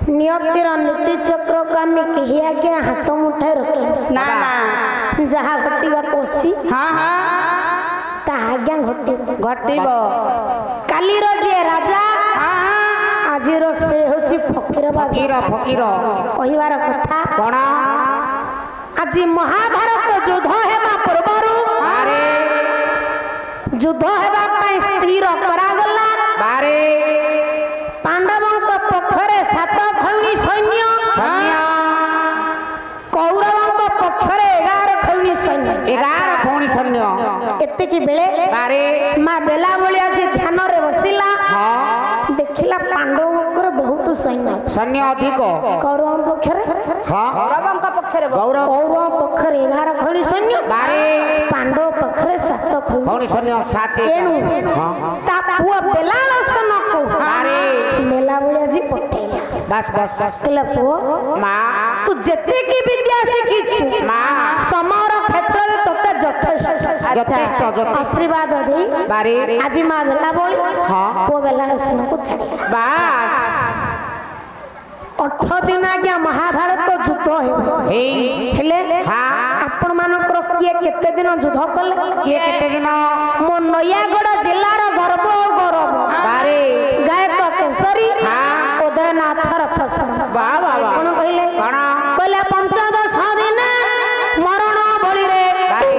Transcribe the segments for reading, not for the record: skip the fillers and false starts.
नियतिर नीति चक्र को आम कही आज्ञा हाथ मुठाए रखी ना ना जहाँ घटवा अच्छी हाँ हाँ आज्ञा घटब काली जे राजा आज से हूँ फकीर फकीर फकीर कहबार कथा कौन आज महाभारत युद्ध हेबा पूर्व युद्ध हेबाई स्थिर करागला बारे पांडवों पक्षरे 7 खौनी सैन्य कौरवों पक्षरे 11 खौनी सैन्य 11 खौनी सैन्य एतिकी बेले बारे मां बेला बलिया जी ध्यान रे बसिला देखिला पांडवों बहुत सैन्य सैन्य अधिक कौरवों पक्षरे कौरवों पक्षरे कौरव पक्षरे 11 खौनी सैन्य बारे पांडव पक्षरे 7 खौनी सैन्य 7 एनु ता पुआ बेला सन को बारे मेला बलिया जी पठेला बस बस कहला पुओ मां तू जते की विद्या शिखिछु मां समर क्षेत्र रे तते यथेष्ट आशीर्वाद दे बारे आज मां बेला बोली हां पुओ बेला सन को छाड़ी बस 8 दिन आज्ञा महाभारत युद्ध हेले आपण मानकर किए केते दिन युद्ध कले किए केते दिन मो नयागढ़ जिल्ला रो गर्व गौरव बारे गायक केसरी उदयनाथ रथ वाह वाह कोन कहले कहले 15 दिन मरण बळी रे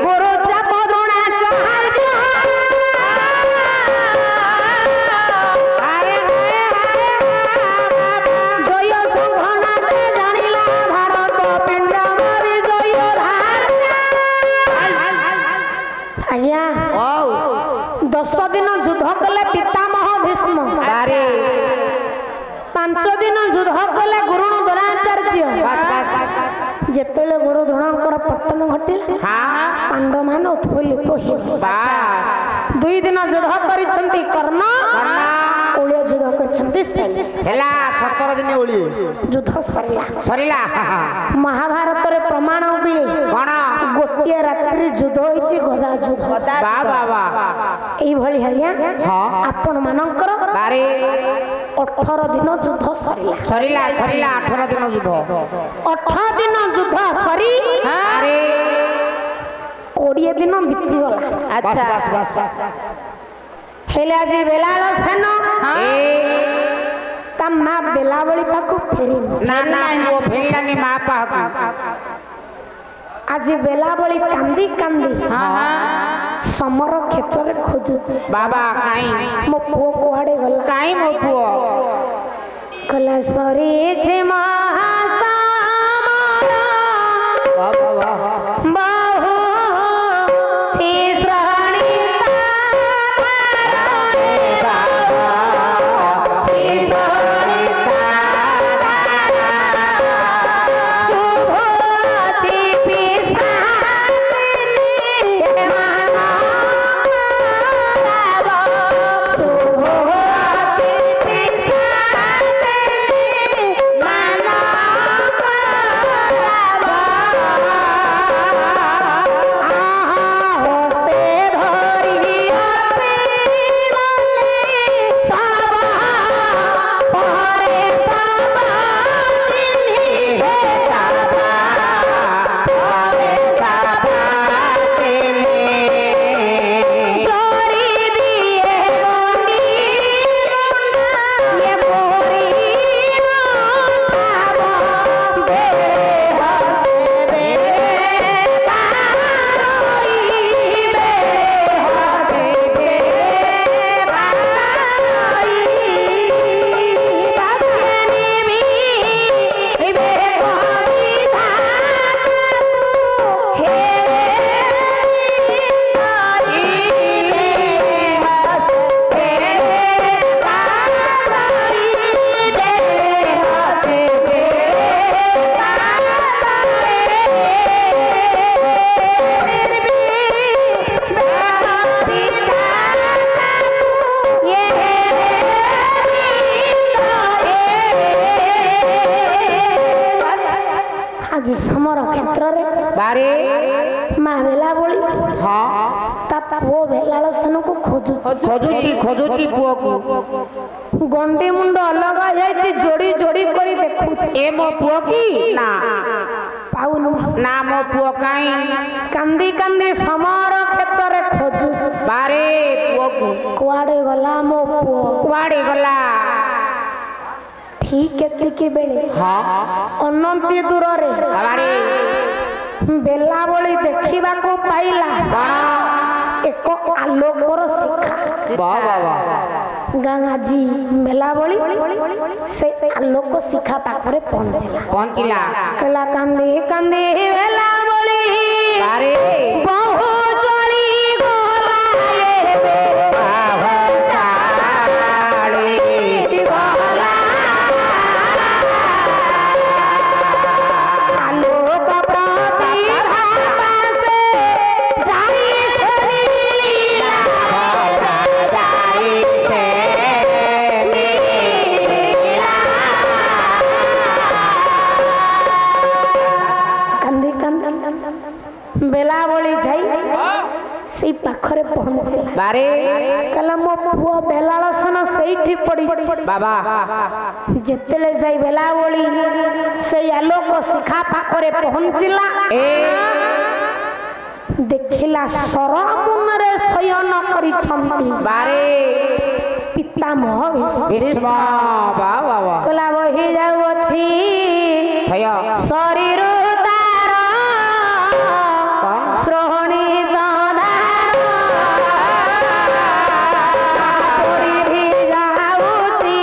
गुरु चाप द्रोणा चाहार आज्ञा 10 दिन युद्ध कले पितामह भीष्म बारे 5 दिन युद्ध कले गुरु द्रोणाचार्य जेतेले गुरु द्रोणकर पतन घटिला पांडव मान उत्फुल्लित हो 2 दिन युद्ध करिसंती कर्ण ओलिया युद्ध करिसंती हेला 17 दिन ओली युद्ध सरिला महाभारत रे प्रमाण बिले कोन गोटिए रात्रि युद्ध होइछि गदा युद्ध वाह वाह वाह एई भली हरिया आपण मानकर बारे 18 दिन युद्ध सरिला 18 दिन युद्ध 18 दिन युद्ध सरी अरे 20 दिन बीती गला अच्छा बस बस हेले आज बेलाल सेन ता मां बेलावली पाखु फेरी ना ना वो फेरिलानी मां पाखु आज बेलावली कांदी कांदी समर क्षेत्र रे खोजुछि बाबा काई मो पुओ कोआडे गला काई मो पुओ कला सरी जे महासामर वाह वाह बाहु छी श्राणी ବେଲାବଳି हाँ ତା ପୁଅ ବେଲାଳସନକୁ खोजुची पुओ को ଗଣ୍ଡି ମୁଣ୍ଡ ଅଲଗା ଯାଇଛି ଯୋଡି ଯୋଡି କରି ଦେଖୁଛି ए मो पुओ की ना ପାଉନୁ ना मो पुओ काई କାନ୍ଦି କାନ୍ଦି ସମର କ୍ଷେତ୍ରରେ ଖୋଜୁଛି बारे पुओ को କୁଆଡେ ଗଲା ମୋ ପୁଅ कुआड़े गला ଠିକ ଏତିକି ବେଳେ हाँ ଅନନ୍ତି ଦୂରରେ बारे ବେଲାବଳି ଦେଖିବାକୁ ପାଇଲା कौन ଏକ ଆଲୋକର ଶିଖା वाह वाह वाह ଗାଁ ଆଜି ବେଲାବଳି ସେ ଆଲୋକ ଶିଖା ପାଖରେ ପହଞ୍ଚିଲା पहुंचिला କହିଲା କାନ୍ଦି କାନ୍ଦି ବେଲାବଳି बारे ବହୁ ଜଳି ଗଲା ଆଲୋକ ପ୍ରତିଭା ସେ ଯାଇ ଶୁଣିଲା କାନ୍ଦି କାନ୍ଦି ବେଲାବଳି ଯାଇ ସେଇ ପାଖରେ ପହଞ୍ଚିଲା बारे କହିଲା ମୋ ପୁଅ ବେଲାଳସନ ସେଇଠି ପଡିଛି बाबा ଯେତେବେଳେ ଯାଇ ବେଲାବଳି ସେଇ ଆଲୋକ ଶିଖା ପାଖରେ ପହଞ୍ଚିଲା ଦେଖିଲା ସରମୁନରେ ଶୟନ କରିଛନ୍ତି बारे ପିତାମହ ଭୀଷ୍ମ भीष्म वाह वाह वाह କହିଲା ବହି ଯାଉଅଛି भैया ଶରୀର ତାର ଶ୍ରୋଣୀ ଯାଉଛି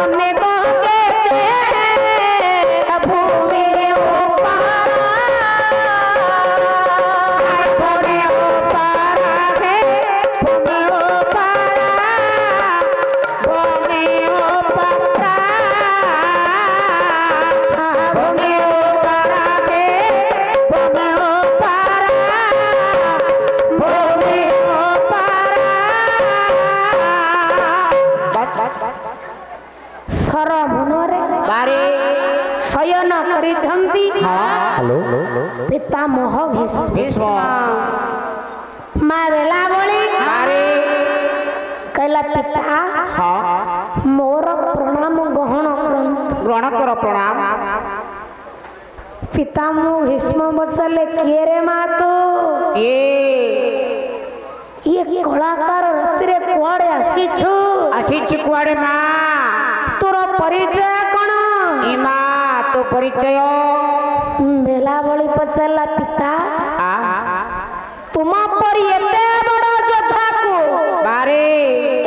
ଅନେକ ଭୂମି ସରମୁନରେ बारे ଶୟନ କରିଛନ୍ତି हेलो ପିତାମହ ଭୀଷ୍ମ भीष्म ମା ବେଲାବଳି बारे କହିଲା ପିତା हाँ ମୋର ପ୍ରଣାମ ଗ୍ରହଣ କରନ୍ତୁ ग्रहण करो प्रणाम ପିତାମହ ଭୀଷ୍ମ ବସିଲେ କିଏ ରେ ମା ତୁ ଇଏ କଳାକାର ରାତିରେ କୁଆଡେ ଆସିଛୁ ଆସିଛ କୁଆଡେ ମା ତୋର ପରିଚୟ କଣ ଇମା ତୋ ପରିଚୟ ବେଲାବଳି ପଚାରିଲା ପିତା आ ତୁମ ପରି ଏତେ ବଡ ଯୋଦ୍ଧାକୁ बारे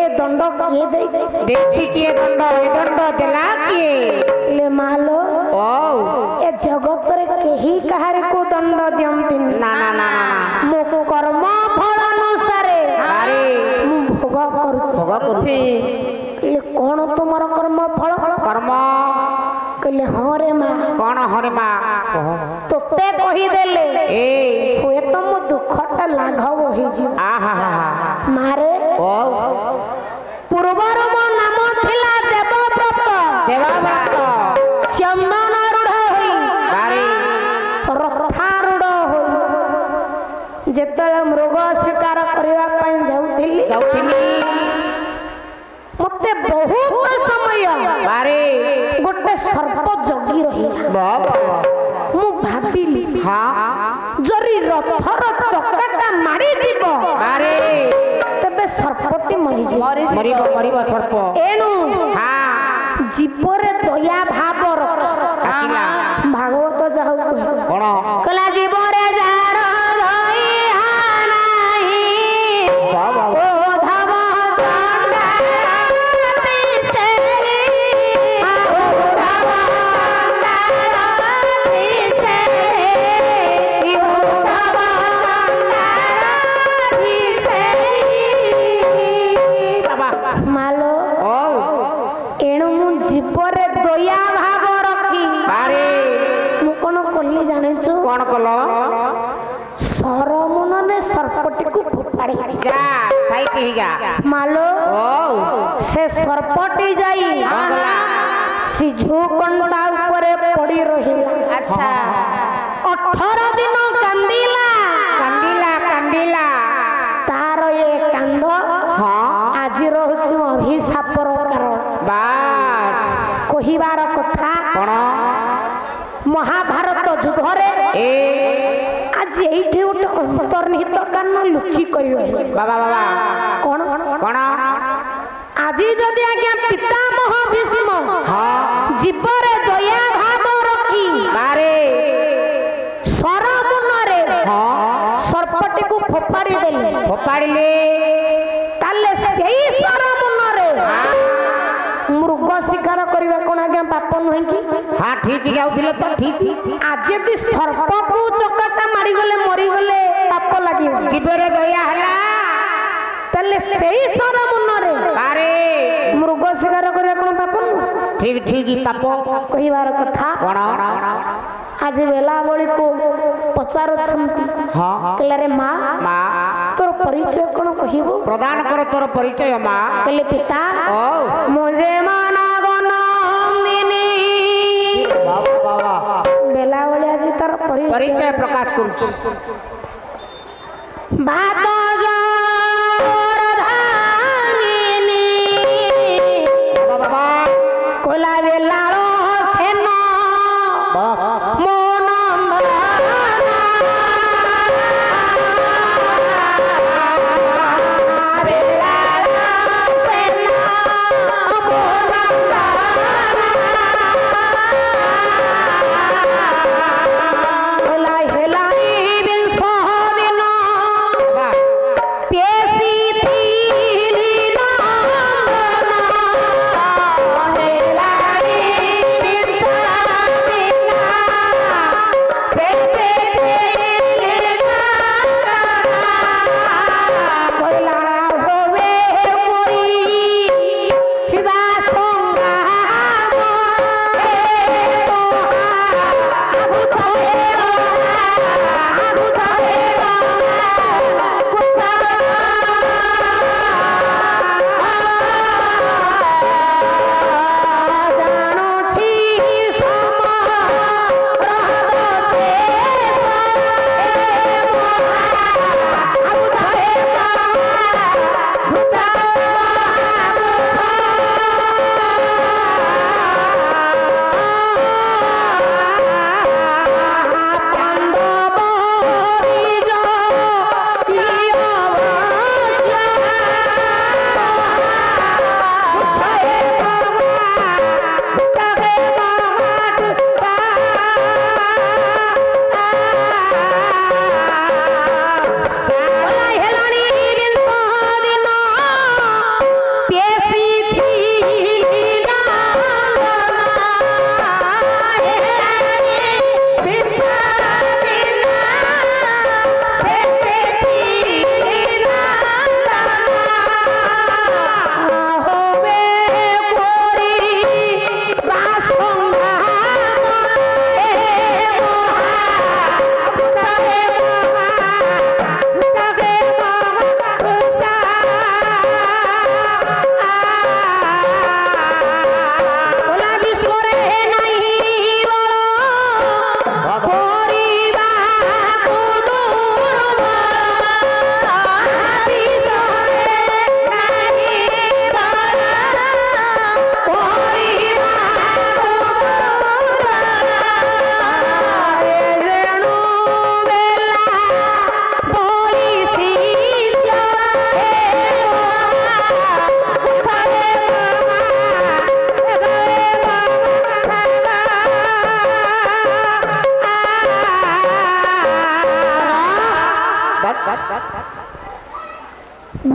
ଏ ଦଣ୍ଡ କିଏ ଦେଇଛି देखी किए दंड ए दंड देला किए ଲେ ମାଲୋ ओ ଏ ଜଗତରେ କେହି କାହାରିକୁ ଦଣ୍ଡ ଦିଅନ୍ତିନି ना ना ना ମୋ କର୍ମ ଫଳ ଅନୁସାରେ बारे ମୁଁ ଭୋଗ କରୁଛି भोग करथि କହିଲେ କଣ ତୁମର କର୍ମ ଫଳ कर्म କହିଲେ ହଁ ରେ ମା कौन हरे मा ତୋତେ କହିଦେଲେ ए ହୁଏତ ମୋ ଦୁଃଖଟା ଲାଘବ ହେଇଯିବ आ हा हा ମାରେ ओ ପୂର୍ବରୁ ମୋ ନାମ ଥିଲା ଦେବବ୍ରତ देवाव्रत ଚନ୍ଦନ ରୂଢ ହୋଇ बारे ରଥାରୂଢ ହୋଇ ଯେତେବେଳେ ମୃଗ ଶିକାର କରିବା ପାଇଁ ଯାଉଥିଲି जाउथिनी ମତେ ବହୁତ ସମୟ बारे ଗୋଟେ ସର୍ପ ଜଗି ରହିଲା बाबा ମୁଁ ଭାବିଲି हाँ ଯଦି ରଥର ଚକାଟା ମାଡ଼ିଯିବ बारे ତେବେ ସର୍ପଟି ମରିଯିବ मरिब मरिब सर्प ଏଣୁ हाँ ଜୀବରେ ଦୟା ଭାବ ରଖ ଆସିଲା ଭାଗବତ ଯାହା कौन କହିଲା ଜୀବରେ ଯାହାର ଦୟା ନାହିଁ बाबा ଓ ଧବ ଚଣ୍ଡାଳତି ତେରି ଓ ଧବ ଚଣ୍ଡାଳତି ତେରି ଓ ଧବ ଚଣ୍ଡାଳତି ତେରି ମାଲୋ ओ ଏଣୁ ମୁଁ ଜୀବରେ ଦୟା ଭାବ ରଖି बारे ମୁଁ କଣ କଲି ଜାଣିଛୁ कौन कलो ସରମୁନରେ ସର୍ପଟିକୁ ଫୋପାଡ଼ି जा साइड ही जा ମାଲୋ ओ ସେ ସର୍ପଟି ଯାଇ ଗଲା। ସିଝୁ କଣ୍ଟା ଉପରେ ପଡି ରହିଲା अच्छा 18 ଦିନ କାନ୍ଦିଲା कंदीला ଘରେ ए ଆଜି ଏଇଠି ଗୋଟେ ଅନ୍ତର୍ନିହିତ କାରଣ ଲୁଚି କହି ରହିଲେ बाबा बाबा କଣ कौन ଆଜି ଯଦି ଆଜ୍ଞା ପିତାମହ ଭୀଷ୍ମ हाँ ଜୀବରେ ଦୟା ଭାବ ରଖି बारे ସରମୁନରେ हाँ ସର୍ପଟିକୁ ଫୋପାଡ଼ି ଦେଲେ फोपाड़ी ले ତାହେଲେ ସେଇ ସରମୁନରେ ମୃଗ ଶିକାର କରିବା କଣ ଆଜ୍ଞା ପାପ ନୁହେଁ କି हाँ ठीक जाऊथिले तो ठीक ଆଜି ଯଦି ସର୍ପକୁ ଚକଟା ମାରିଗଲେ ମରିଗଲେ ପାପ ଲାଗିବ जीवरे दया हला ତାହେଲେ ସେଇ ସରମୁନରେ बारे ମୃଗ ଶିକାର କରିବା କଣ ପାପ ନୁହେଁ ठीक ठीक पापो କହିବାର କଥା कौन ଆଜି ବେଳାବଳିକୁ ପଚାରୁଛନ୍ତି हाँ କହିଲେ ରେ ମା माँ ତୋର ପରିଚୟ କଣ କହିବୁ प्रदान करो तोर परिचय माँ କହିଲେ ପିତା ओ ମୁଁ ଯେ ମାନଗନନ୍ଦିନୀ ବେଳାବଳି ଆଜି ତାର परिचय प्रकाश करू ଭାତ ଜରଧାନିନୀ बाबा କୋଲା ବେଲାଳ ସେନ ମୋ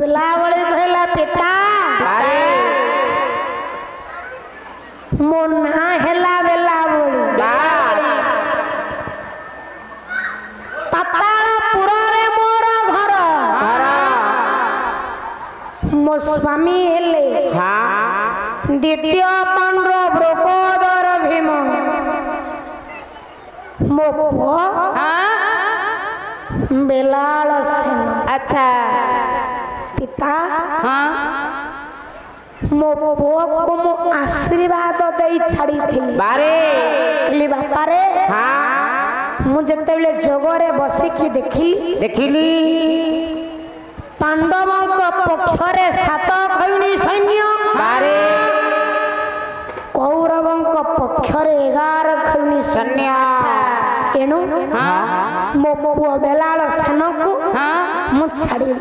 ବେଳାବଳି କହିଲା ପିତା ମୋ ନାଁ ହେଲା ବେଳାବଳି ପାତାଳପୁରରେ ମୋର ଘର ମୋ ସ୍ୱାମୀ ହେଲେ ଦ୍ୱିତୀୟ ପାଣ୍ଡବ ବ୍ରକୋଦର ଭୀମ ମୋ ପୁଅ ବେଲାଳ ସେନ अच्छा ପିତା हाँ ମୋ ପୁଅକୁ ମୁଁ ଆଶୀର୍ବାଦ ଦେଇ ଛାଡ଼ିଥିଲି बारे କହିଲି ବାପାରେ हाँ ମୁଁ ଯେତେବେଳେ ଯୋଗରେ ବସିକି ଦେଖିଲି ପାଣ୍ଡବଙ୍କ ପକ୍ଷରେ 7 ଖୈଣୀ ସୈନ୍ୟ बारे କୌରବଙ୍କ ପକ୍ଷରେ 11 ଖୈଣୀ सन्या ଏଣୁ मो पुओ बेलाल सान को हाँ मु छाड़ी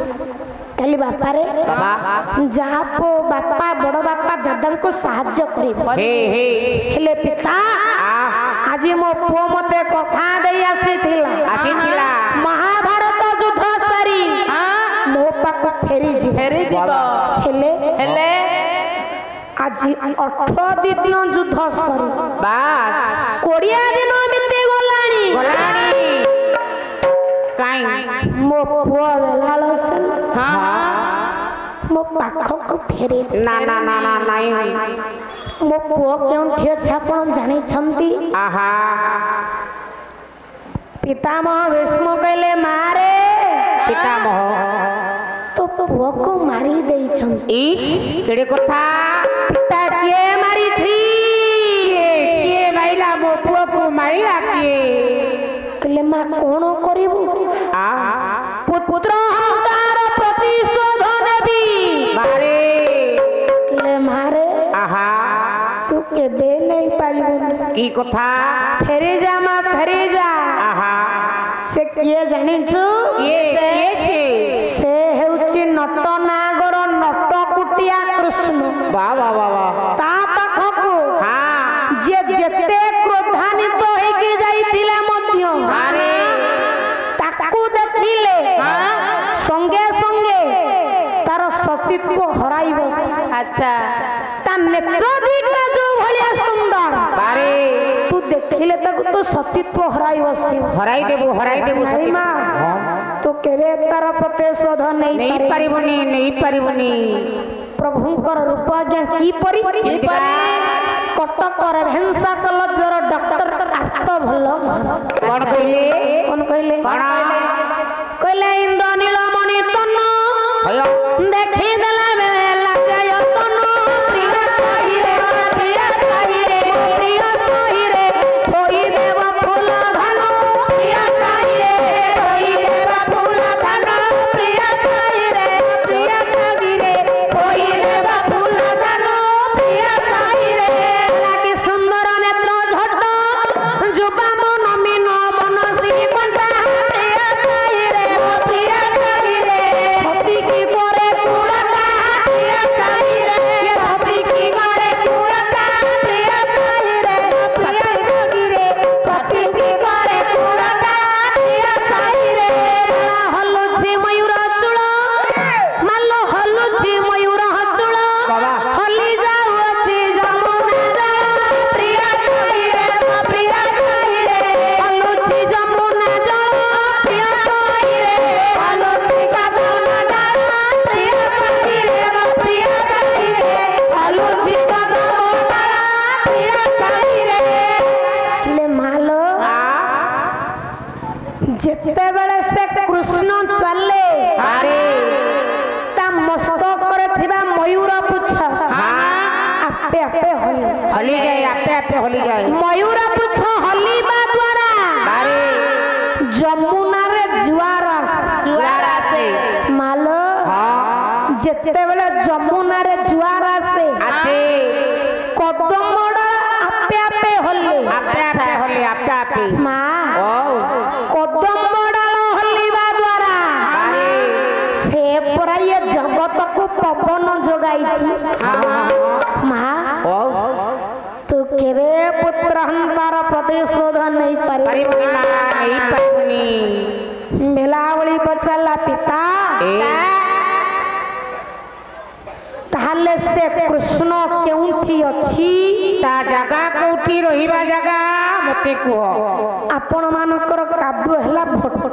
कहली बापा रे बाबा जहाँ पो बापा बड़ बापा दादा को साहाଯ୍य करिबो हे हे हेले पिता आज मो पुओ मते कथा देई आसीथिला महाभारत युद्ध सारी मो पाक फेरी जीव हेले आज 18 दिन युद्ध सरी बास 20 दिन बीती गलानी काई मो पुओ बेलाल सन हाँ मो पाख को फेरी ना ना ना ना नहीं मो पुओ केउठी अछि आपण जानि छंती आहा पितामह भीष्म कहले मारे पितामह तो पुओ को मारी देई छंती ई केड़े कथा पिता किए मारी छी किए माइला मो पुओ को माइला किए कहले मा कोन करिबू आ पुत्र हमकार प्रतिशोध देबी मारे कहले मारे आहा तू केबे नहीं पारिबू की कथा फेरी जा मा फेरी जा आहा से किए जानिछु ये से हेउची नट नागर नट कुटिया कृष्ण वाह वाह वाह वाह ता पाखकु हाँ जे जेते क्रोधान्वित होइके जाइतिले मध्य मारे ताकू देखिले संगे संगे तार सतीत्व हराई बस अच्छा ता नेत्र दीटा जो भलिया सुंदर मारे तू देखिले ताकू तो सतीत्व हराई बस हराई देबो नहीं मा तो केबे तार प्रतिशोध नहीं पारिबनी प्रभुंकर रूप आज्ञा की परी कटक रेभेन्सा कॉलेजर डॉक्टर आर्त भल्ल कौन कहले कौन कहले कहले इंद्र नीलमणि तन भयो देखि देला बेला जय तन प्रिय सही रे होई देव फूल धन प्रिय सही रे होई देव फूल धन प्रिय सही रे होई देव फूल धन प्रिय सही रे लागी सुंदर नेत्र झट जुबा मन मीन मन श्री कंठा प्रिय सही रे सती की करे कुलटा प्रिय सही रे ये सती की करे कुलटा प्रिय सही रे सती की करे कुलटा प्रिय सही रे हलुछि मयूर चूल मालो हलुछि मयूर चूल बाबा। हली जाउछि जमुना जल प्रिय सही रे हलुछि जमुना जल प्रिय सही रे हलुछि कदम डाल प्रिय सही रे हलुछि कदम डाल प्रिय सही रे ले मालो जेते बेले से कृष्ण चले मारे ता मस्तक करे थिबा मयूर पुच्छ आपे आपे हली हली जाए आपे हली जाए मयूर पुच्छ हलीबा द्वारा मारे जमुना रे जुआर आसे मालो हाँ जेते बेले जमुना रे जुआर आसे आसे कदम आपे आपे हली आपे मां ओ कदम हलीबा द्वारा से परा ये जगत को पवन जोगाइछि मां ओ तू केबे पुत्र हंतार प्रतिशोध नहीं पारिबनी ना नहीं पारिबनी मेलावली बचला पिता ताहले से कृष्ण केउठी अछि ता जगह कोठी रहिबा जगह मते कुह आपण मानकर काव्य हला भट्ट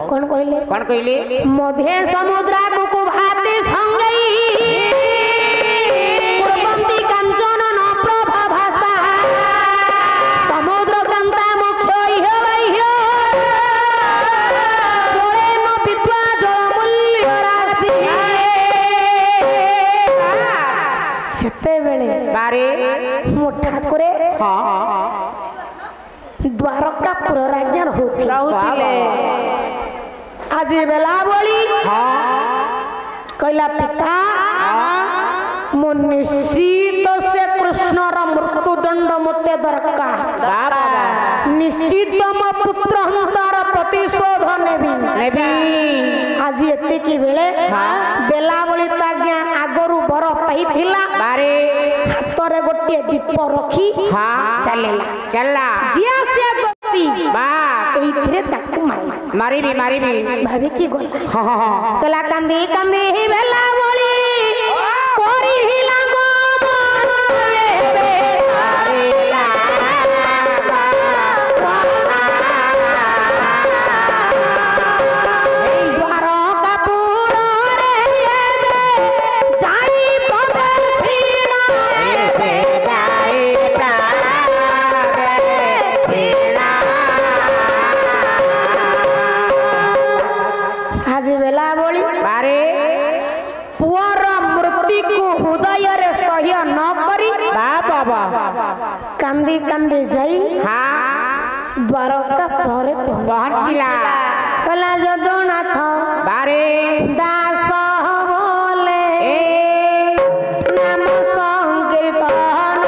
कोन कहले मध्य समुद्र को भाति संगई पूर्वंती कांचन न प्रभा भाषा समुद्र कांता मुख्य इहो सोळे न विद्वा जल मूल्य राशि सेते बेले बारे मो ठाकुरे द्वारकापुर राज्य रहुतिले आज बेला बोली कहला पिता मो निश्चित से कृष्णर मृत्युदंड मते दरकार निश्चित मो पुत्र हंतार ପ୍ରତିଶୋଧ ନେବି ନେବି ଆଜି ଏତିକି ବେଳେ ବେଲା ବଳି ଆଜ୍ଞା ଆଗରୁ ବର ପାଇଥିଲା ବାରେ ହାତରେ ଗୋଟିଏ ଦୀପ ରଖି ଚାଲିଲା ଚାଲିଲା ଯିଏ ସିଏ ଦୋଷୀ ବା ଏଇଥିରେ ତାକୁ ମାରିଲା ମାରିବି ମାରିବି ଭାବିକି ଗଲା କହିଲା କାନ୍ଦି କାନ୍ଦି ବେଲା ବଳି କରିଲା कांदी कांदी जाई द्वारका पहरे पहुंचिला कला जदुनाथ बारे दास बोले नाम संकीर्तन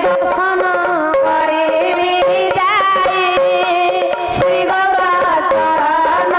दर्शन करिबि जाई श्री गौराचरण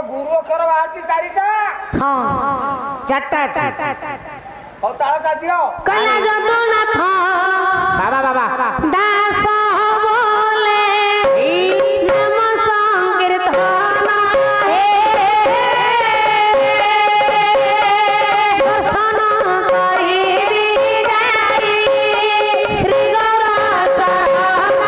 गुरु अक्षर बाहर चारिटा चारटा हो ताला दियो कला जदुनाथ बाबा बाबा दास बोले नाम संकीर्तन दर्शन करिबि जाई श्री गौराचरण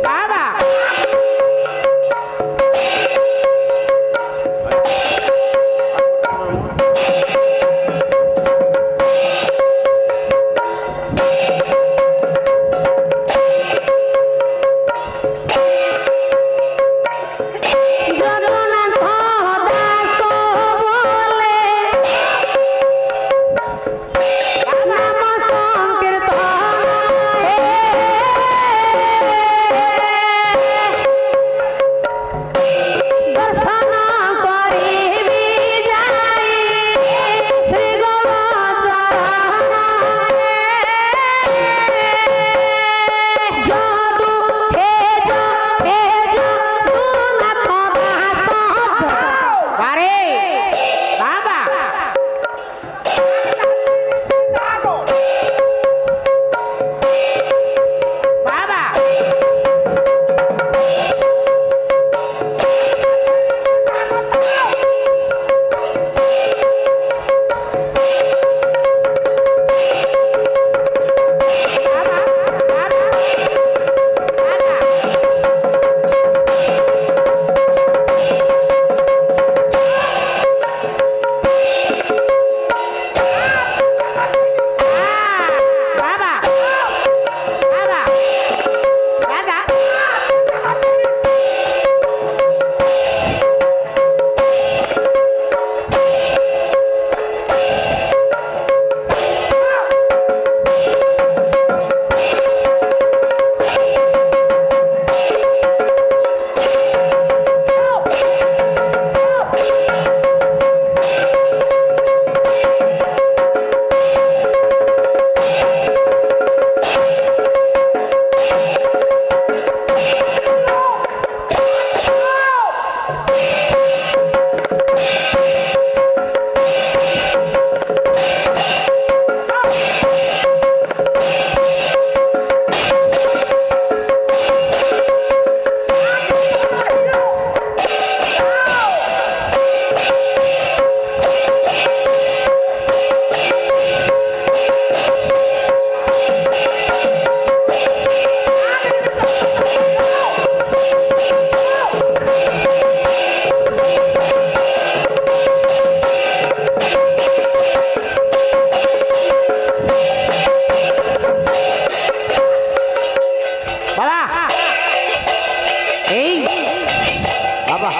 बाबा বাবা এই বাবা